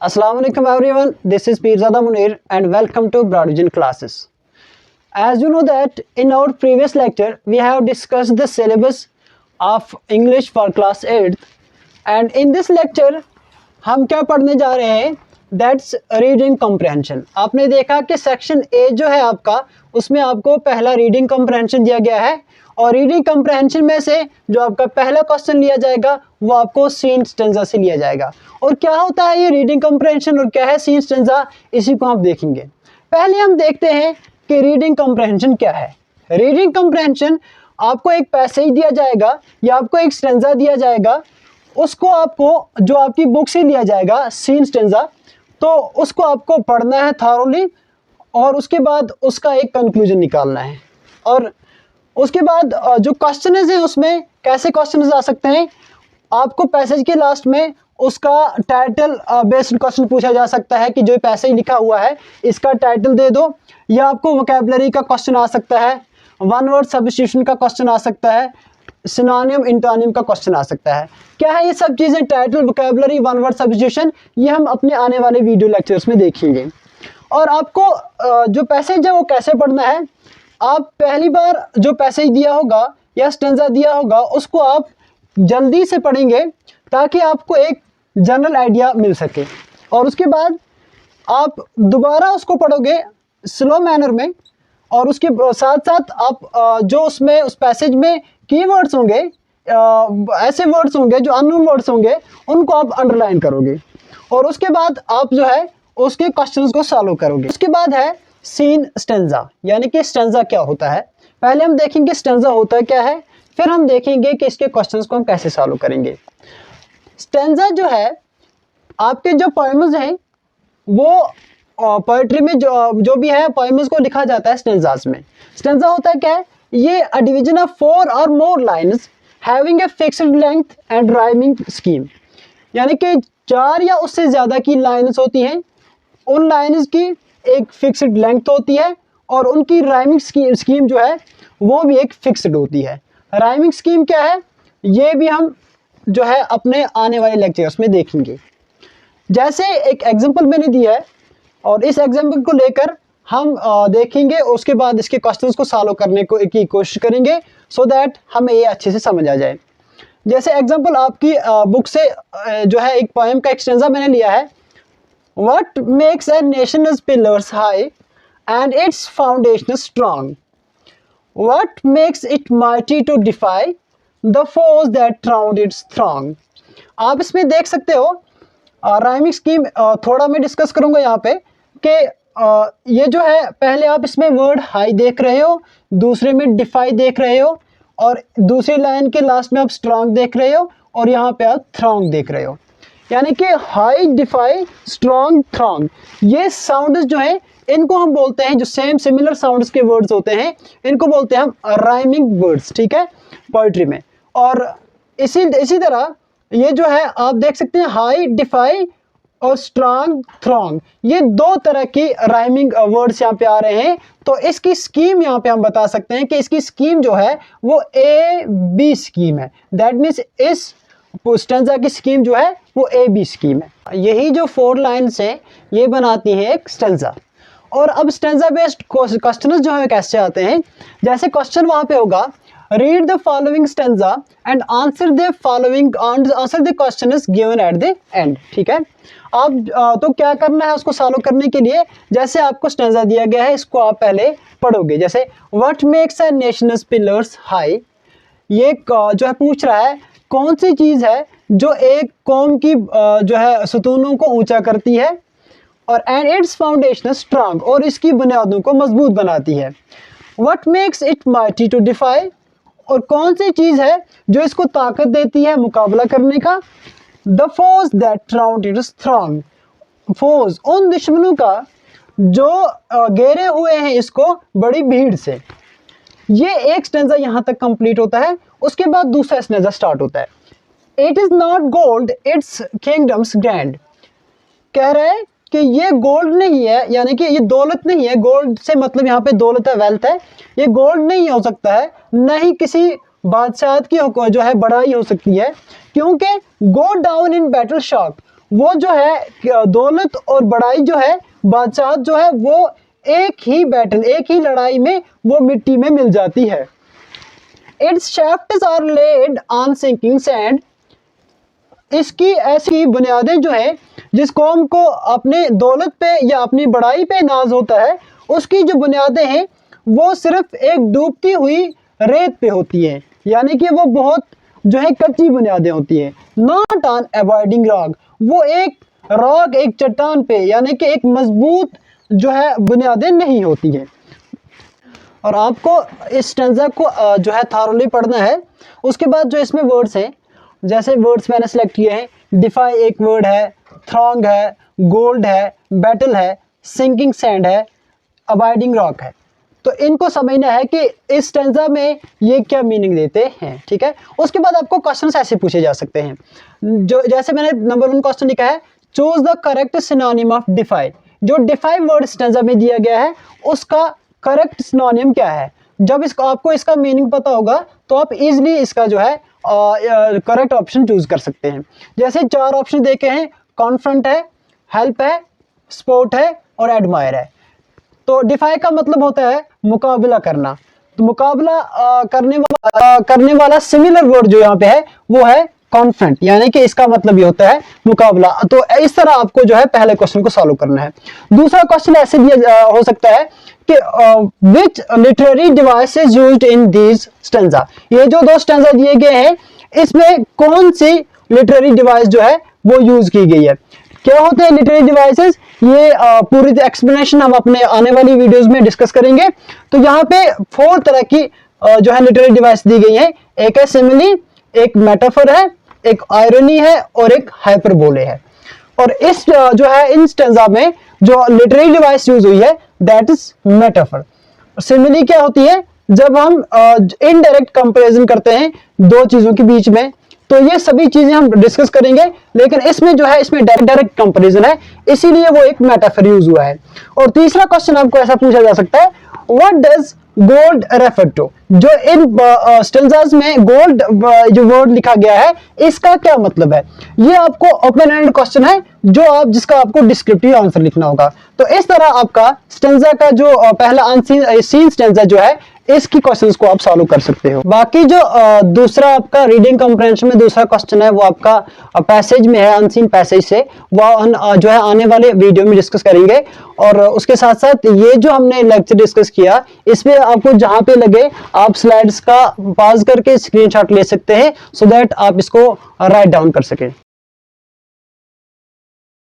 Assalamualaikum everyone, this is Pirzada Munir and welcome to Broadvision classes. As you know that in our previous lecture we have discussed the syllabus of English for class 8th and in this lecture हम क्या पढ़ने जा रहे हैं, that's reading comprehension. आपने देखा कि section A जो है आपका, उसमें आपको पहला रीडिंग कॉम्प्रहेंशन दिया गया है और रीडिंग कॉम्प्रहेंशन में से जो आपका पहला क्वेश्चन लिया जाएगा वो आपको सीन स्टेंजा से लिया जाएगा। और क्या होता है ये रीडिंग कॉम्प्रहेंशन और क्या है सीन स्टेंजा, इसी को हम देखेंगे। पहले हम देखते हैं कि रीडिंग कॉम्प्रहेंशन क्या है। रीडिंग कॉम्प्रहेंशन, आपको एक पैसेज दिया जाएगा या आपको एक स्टेंजा दिया जाएगा, उसको आपको जो आपकी बुक से लिया जाएगा सीन स्टेंजा, तो उसको आपको पढ़ना है थॉरोली और उसके बाद उसका एक कंक्लूजन निकालना है। और उसके बाद जो क्वेश्चन हैं उसमें कैसे क्वेश्चन आ सकते हैं, आपको पैसेज के लास्ट में उसका टाइटल बेस्ड क्वेश्चन पूछा जा सकता है कि जो पैसेज लिखा हुआ है इसका टाइटल दे दो, या आपको वोकैबुलरी का क्वेश्चन आ सकता है, वन वर्ड सब्स्टिट्यूशन का क्वेश्चन आ सकता है, सिनोनिम इंटोनिम का क्वेश्चन आ सकता है। क्या है ये सब चीज़ें, title, vocabulary, one word substitution, ये हम अपने आने वाले वीडियो लेक्चर्स में देखेंगे। और आपको जो पैसेज है वो कैसे पढ़ना है, आप पहली बार जो पैसेज दिया होगा या स्टेंजा दिया होगा उसको आप जल्दी से पढ़ेंगे ताकि आपको एक जनरल आइडिया मिल सके, और उसके बाद आप दोबारा उसको पढ़ोगे स्लो मैनर में, और उसके साथ साथ आप जो उसमें उस पैसेज में कीवर्ड्स होंगे, ऐसे वर्ड्स होंगे जो अननोन वर्ड्स होंगे, उनको आप अंडरलाइन करोगे और उसके बाद आप जो है उसके क्वेश्चंस को सॉल्व करोगे। उसके बाद है सीन स्टेंजा, यानी कि स्टेंजा क्या होता है। पहले हम देखेंगे स्टेंजा होता क्या है, फिर हम देखेंगे कि इसके क्वेश्चंस को हम कैसे सॉल्व करेंगे। स्टेंजा जो है, आपके जो पोएम्स हैं वो पोएट्री में जो भी है पोएम्स को लिखा जाता है स्टेंजास में। स्टेंजा होता है क्या है, ये अ डिवीजन ऑफ 4 और more lines having a fixed length and rhyming scheme, यानी कि 4 या उससे ज़्यादा की लाइन्स होती हैं, उन लाइन्स की एक फिक्स्ड लेंथ होती है और उनकी राइमिंग स्कीम जो है वो भी एक फिक्स्ड होती है। राइमिंग स्कीम क्या है ये भी हम जो है अपने आने वाले लेक्चर्स में देखेंगे। जैसे एक एग्जांपल मैंने दिया है और इस एग्जांपल को लेकर हम देखेंगे, उसके बाद इसके क्वेश्चंस को सॉल्व करने की कोशिश करेंगे सो दैट हमें ये अच्छे से समझ आ जाए। जैसे एग्जांपल आपकी बुक से जो है एक पोएम का एक्सटेंजा मैंने लिया है, what makes a nation's pillars high and its foundation strong, what makes it mighty to defy the foes that round its throng। आप इसमें देख सकते हो राइमिंग स्कीम थोड़ा मैं डिस्कस करूंगा यहाँ पे कि ये जो है पहले आप इसमें वर्ड हाई देख रहे हो, दूसरे में डिफाई देख रहे हो, और दूसरी लाइन के लास्ट में आप स्ट्रांग देख रहे हो, और यहाँ पे आप थ्रॉन्ग देख रहे हो। यानी कि हाई, डिफाई, स्ट्रांग, थ्रॉन्ग, ये साउंड्स जो हैं इनको हम बोलते हैं, जो सेम सिमिलर साउंड्स के वर्ड्स होते हैं इनको बोलते हैं हम राइमिंग वर्ड्स, ठीक है, पोइट्री में। और इसी तरह ये जो है आप देख सकते हैं हाई, डिफाई और स्ट्रांग, थ्रॉन्ग, ये 2 तरह की राइमिंग वर्ड्स यहाँ पे आ रहे हैं। तो इसकी स्कीम यहाँ पे हम बता सकते हैं कि इसकी स्कीम जो है वो ए बी स्कीम है। दैट मीन्स इस स्टेंजा की स्कीम जो है वो ए बी स्कीम है। यही जो 4 लाइन्स हैं ये बनाती है एक स्टेंजा। और अब स्टेंजा बेस्ड क्वेश्चन जो है कैसे आते हैं, जैसे क्वेश्चन वहाँ पे होगा read the following stanza and answer the question is given at the end. ठीक है, आप तो क्या करना है उसको सॉल्व करने के लिए, जैसे आपको स्टेंजा दिया गया है इसको आप पहले पढ़ोगे। जैसे what makes a nation's pillars high, ये जो है पूछ रहा है कौन सी चीज़ है जो एक कौम की जो है सतूनों को ऊंचा करती है, और एंड इट्स फाउंडेशन स्ट्रांग, और इसकी बुनियादों को मजबूत बनाती है। What makes it mighty to defy, और कौन सी चीज़ है जो इसको ताकत देती है मुकाबला करने का। The force that round it strong, force उन दुश्मनों का जो घेरे हुए हैं इसको बड़ी भीड़ से। ये एक स्टेंजा यहाँ तक कंप्लीट होता है। उसके बाद दूसरा स्टेंजा स्टार्ट होता है, it is not gold it's kingdoms grand, कह रहा है कि ये गोल्ड नहीं है, यानी कि ये दौलत नहीं है। गोल्ड से मतलब यहाँ पे दौलत है, वेल्थ है। ये गोल्ड नहीं हो सकता है, न ही किसी बादशाह की जो है बड़ाई हो सकती है, क्योंकि go down in battle shock, वो जो है दौलत और बड़ाई जो है, बादशाह जो है वो एक ही बैटल, एक ही लड़ाई में वो मिट्टी में मिल जाती है। It's shafts are laid on sinking sand। इसकी ऐसी बुनियादें जो है, जिस कौम को अपने दौलत पे या अपनी बड़ाई पे नाज होता है, उसकी जो बुनियादें हैं वो सिर्फ एक डूबती हुई रेत पे होती हैं, यानी कि वो बहुत जो है कच्ची बुनियादें होती हैं। नॉट ऑन अवॉइडिंग रॉक, वो एक रॉक, एक चट्टान पे, यानी कि एक मजबूत जो है बुनियादें नहीं होती हैं। और आपको इस स्टैंजा को जो है थारोली पढ़ना है। उसके बाद जो इसमें वर्ड्स हैं, जैसे वर्ड्स मैंने सेलेक्ट किए हैं, डिफाई एक वर्ड है, थ्रॉन्ग है, गोल्ड है, बैटल है, सिंकिंग सैंड है, अबाइडिंग रॉक है। तो इनको समझना है कि इस स्टैंजा में ये क्या मीनिंग देते हैं, ठीक है। उसके बाद आपको क्वेश्चंस ऐसे पूछे जा सकते हैं, जो जैसे मैंने नंबर 1 क्वेश्चन लिखा है, choose the correct synonym of defy. जो डिफाई वर्ड स्टैंजा में दिया गया है उसका करेक्ट सिनोनिम क्या है। जब इसको आपको इसका मीनिंग पता होगा तो आप इजीली इसका जो है करेक्ट ऑप्शन चूज कर सकते हैं। जैसे 4 ऑप्शन देखे हैं, कॉन्फ्रंट है, हेल्प है, सपोर्ट है और एडमायर है। तो डिफाई का मतलब होता है मुकाबला करना। तो मुकाबला करने वाला सिमिलर वर्ड जो यहाँ पे है वो है कॉन्फ्रंट, यानी कि इसका मतलब ये होता है मुकाबला। तो इस तरह आपको जो है पहले क्वेश्चन को सॉल्व करना है। दूसरा क्वेश्चन ऐसे दिया हो सकता है कि विच literary device is used in these stanza. ये जो 2 स्टैंजा दिए गए हैं इसमें कौन सी लिटरेरी डिवाइस जो है वो यूज की गई है। क्या होते हैं लिटरेरी डिवाइसेस, ये पूरी एक्सप्लेनेशन हम अपने आने वाली वीडियोस में डिस्कस करेंगे। तो यहाँ पे 4 तरह की जो है लिटरेरी डिवाइस दी गई है। एक है सिमिली, एक मेटाफर है, एक आयरनी है और एक हाइपरबोले है। और इस जो है इन स्टैंजा में जो लिटरेरी डिवाइस यूज हुई है दैट इज मेटाफर। सिमिली क्या होती है, जब हम इनडायरेक्ट कंपैरिजन करते हैं 2 चीजों के बीच में, तो ये सभी चीजें हम डिस्कस करेंगे, लेकिन इसमें जो है इसमें डायरेक्ट कंपैरिजन है, इसीलिए वो एक मेटाफर यूज हुआ है। और तीसरा क्वेश्चन आपको ऐसा पूछा जा सकता है, what does gold refer to. जो इन स्टेंजास में गोल्ड जो वर्ड लिखा गया है इसका क्या मतलब है। ये आपको ओपन एंड क्वेश्चन है जो जिसका आपको डिस्क्रिप्टिव आंसर लिखना होगा। तो इस तरह आपका स्टेंजा का जो पहला अनसीन स्टेंजा जो है इसकी क्वेश्चंस को आप सॉल्व कर सकते हो। बाकी जो दूसरा आपका रीडिंग कम्प्रहेंशन में दूसरा क्वेश्चन है वो आपका पैसेज में है, अनसीन पैसेज से, वो जो है आने वाले वीडियो में डिस्कस करेंगे। और उसके साथ साथ ये जो हमने लेक्चर डिस्कस किया इसमें आपको जहां पे लगे आप स्लाइड्स का पॉज करके स्क्रीनशॉट ले सकते हैं, सो दैट आप इसको राइट डाउन कर सकें।